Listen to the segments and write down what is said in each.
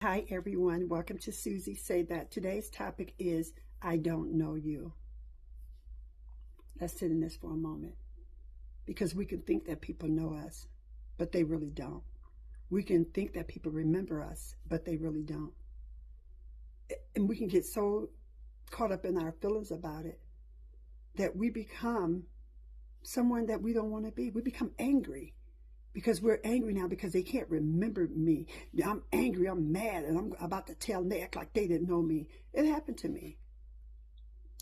Hi, everyone. Welcome to Susie Say That. Today's topic is I don't know you. Let's sit in this for a moment because we can think that people know us, but they really don't. We can think that people remember us, but they really don't. And we can get so caught up in our feelings about it that we become someone that we don't want to be. We become angry because we're angry now because they can't remember me. I'm angry, I'm mad, and I'm about to tell them they act like they didn't know me. It happened to me.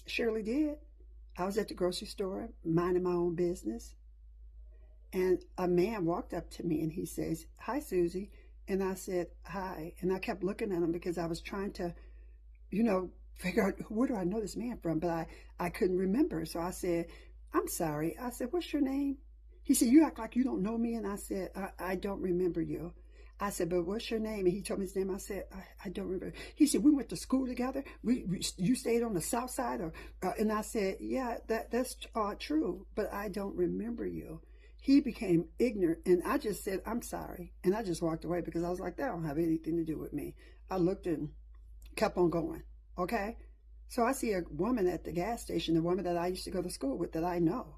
Surely did. I was at the grocery store minding my own business, and a man walked up to me and he says, "Hi, Susie." And I said, "Hi." And I kept looking at him because I was trying to, figure out where do I know this man from, but I couldn't remember. So I said, "I'm sorry." I said, "What's your name?" He said, "You act like you don't know me." And I said, I don't remember you. I said, "But what's your name?" And he told me his name. I said, I don't remember. He said, "We went to school together. You stayed on the south side?" And I said, "Yeah, that's true, but I don't remember you." He became ignorant, and I just said, "I'm sorry." And I just walked away because I was like, that don't have anything to do with me. I looked and kept on going. Okay? So I see a woman at the gas station, the woman that I used to go to school with that I know.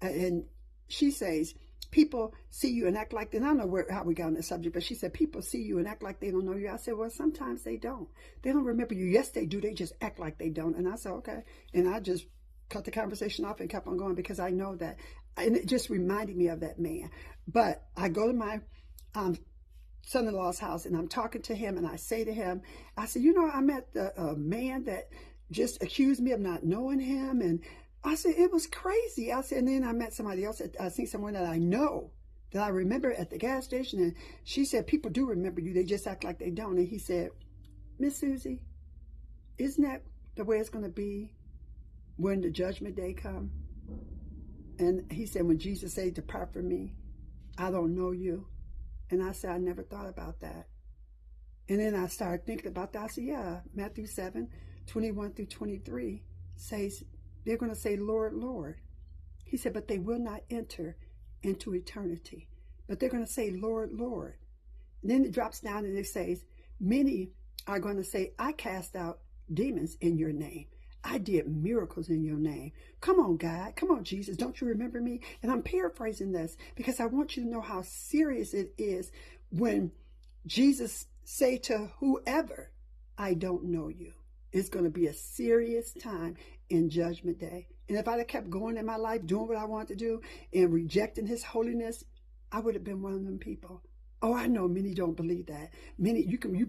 And she says, people see you and act like, and I don't know how we got on this subject, but she said, people see you and act like they don't know you. I said, well, sometimes they don't. They don't remember you. Yes, they do. They just act like they don't. And I said, okay. And I just cut the conversation off and kept on going because I know that. And it just reminded me of that man. But I go to my son-in-law's house and I'm talking to him and I say to him, I said, I met a man that just accused me of not knowing him. And I said, it was crazy. I said, and then I met somebody else. I think someone that I know, that I remember at the gas station. And she said, people do remember you. They just act like they don't. And he said, Miss Susie, isn't that the way it's going to be when the judgment day comes? And he said, when Jesus said, depart from me, I don't know you. And I said, I never thought about that. And then I started thinking about that. I said, yeah, Matthew 7:21-23 says, they're going to say, Lord, Lord. He said, but they will not enter into eternity. But they're going to say, Lord, Lord. And then it drops down and it says, many are going to say, I cast out demons in your name. I did miracles in your name. Come on, God. Come on, Jesus. Don't you remember me? And I'm paraphrasing this because I want you to know how serious it is when Jesus say to whoever, I don't know you. It's going to be a serious time in Judgment Day. And if I'd have kept going in my life, doing what I wanted to do and rejecting his holiness, I would have been one of them people. Oh, I know many don't believe that. You believe